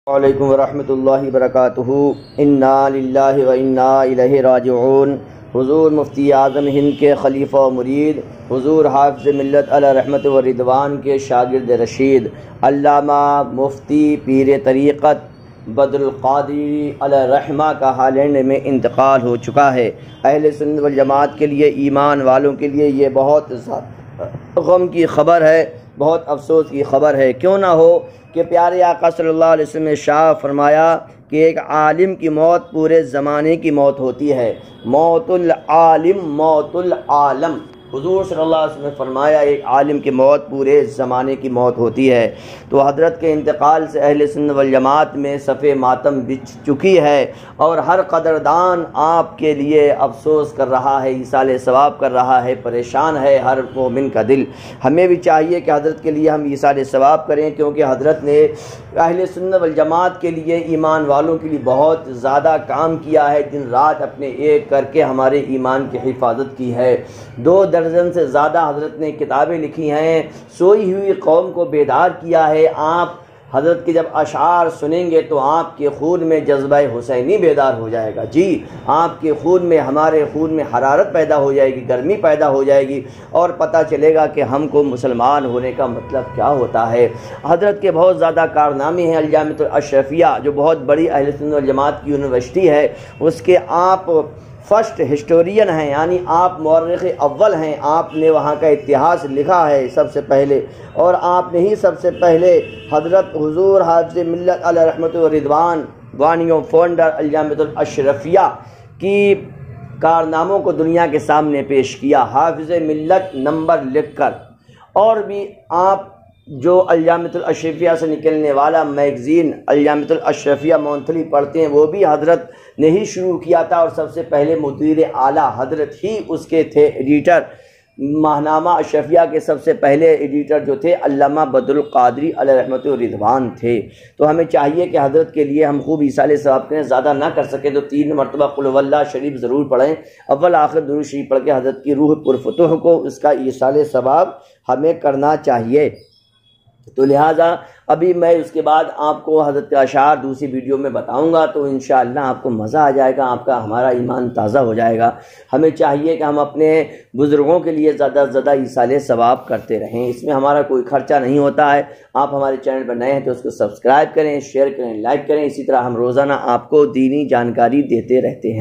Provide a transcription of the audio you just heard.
وعلیکم ورحمۃ اللہ وبرکاتہ۔ انا للہ و انا الیہ راجعون۔ حضور مفتی اعظم ہند کے خلیفہ و مرید، حضور حافظ ملت علیہ رحمت و رضوان کے شاگرد رشید، علامہ مفتی پیر طریقت بدر القادری علیہ رحمہ کا ہالینڈ میں انتقال ہو چکا ہے۔ اہل سنت والجماعت کے لیے، ایمان والوں کے لیے یہ بہت غم کی خبر ہے، بہت افسوس کی خبر ہے۔ کیوں نہ ہو کہ پیارے آقا صلی اللہ علیہ وسلم نے ارشاد فرمایا کہ ایک عالم کی موت پورے زمانے کی موت ہوتی ہے، موت العالم موت العالم۔ حضور صلی اللہ علیہ وسلم نے فرمایا ایک عالم کی موت پورے زمانے کی موت ہوتی ہے۔ تو حضرت کے انتقال سے اہل سنت والجماعت میں صف ماتم بچھ چکی ہے، اور ہر قدردان آپ کے لیے افسوس کر رہا ہے، ایصال ثواب کر رہا ہے، پریشان ہے ہر مومن کا دل۔ ہمیں بھی چاہیے کہ حضرت کے لیے ہم ایصال ثواب کریں، کیونکہ حضرت نے اہل سنت والجماعت کے لیے، ایمان والوں کے لیے بہت زیادہ کام کیا ہے، دن رات اپنے ایک کر کے ہمارے ایمان کی حفاظت کی ہے۔ 2 درجن سے زیادہ حضرت نے کتابیں لکھی ہیں، سوئی ہوئی قوم کو بیدار کیا ہے۔ آپ حضرت کے جب اشعار سنیں گے تو آپ کے خون میں جذبہ حسینی بیدار ہو جائے گا۔ جی، آپ کے خون میں، ہمارے خون میں حرارت پیدا ہو جائے گی، گرمی پیدا ہو جائے گی، اور پتہ چلے گا کہ ہم کو مسلمان ہونے کا مطلب کیا ہوتا ہے۔ حضرت کے بہت زیادہ کارنامے ہیں۔ الجامعۃ الاشرفیہ جو بہت بڑی اہل سنت والجماعت کی یونیورسٹی ہے، اس کے آپ فرسٹ ہسٹورین ہیں، یعنی آپ مورخ اول ہیں۔ آپ نے وہاں کا اتہاس لکھا ہے سب سے پہلے، اور آپ نے ہی سب سے پہلے حضرت حضور حافظ ملت علیہ رحمت و رضوان وانیوں فاؤنڈر الجامعۃ الاشرفیہ کی کارناموں کو دنیا کے سامنے پیش کیا، حافظ ملت نمبر لکھ کر۔ اور بھی آپ جو الجامعۃ الاشرفیہ سے نکلنے والا میگزین الجامعۃ الاشرفیہ مونتھلی پڑھتے ہیں، وہ بھی حضرت نے ہی شروع کیا تھا، اور سب سے پہلے مدیر اعلیٰ حضرت ہی اس کے تھے ایڈیٹر۔ ماہنامہ اشرفیہ کے سب سے پہلے ایڈیٹر جو تھے علامہ بدر القادری علیہ رحمت و رضوان تھے۔ تو ہمیں چاہیے کہ حضرت کے لیے ہم خوب ایصال ثواب کریں، زیادہ نہ کر سکیں تو 3 مرتبہ قل هو اللہ شریف ضرور پڑھیں، اول آخر درود شریف پڑھ کے حضرت کی روح پرفتوح کو اس کا ایصال ثواب ہمیں کرنا چاہیے۔ تو لہٰذا ابھی میں اس کے بعد آپ کو حضرت کا اشعار دوسری ویڈیو میں بتاؤں گا، تو انشاءاللہ آپ کو مزہ آ جائے گا، آپ کا ہمارا ایمان تازہ ہو جائے گا۔ ہمیں چاہیے کہ ہم اپنے بزرگوں کے لیے زیادہ سے زیادہ ایصال ثواب کرتے رہیں، اس میں ہمارا کوئی خرچہ نہیں ہوتا ہے۔ آپ ہمارے چینل پر نئے ہیں تو اس کو سبسکرائب کریں، شیئر کریں، لائک کریں، اسی طرح ہم روزانہ آپ کو دینی جانکاری دیتے رہتے ہیں۔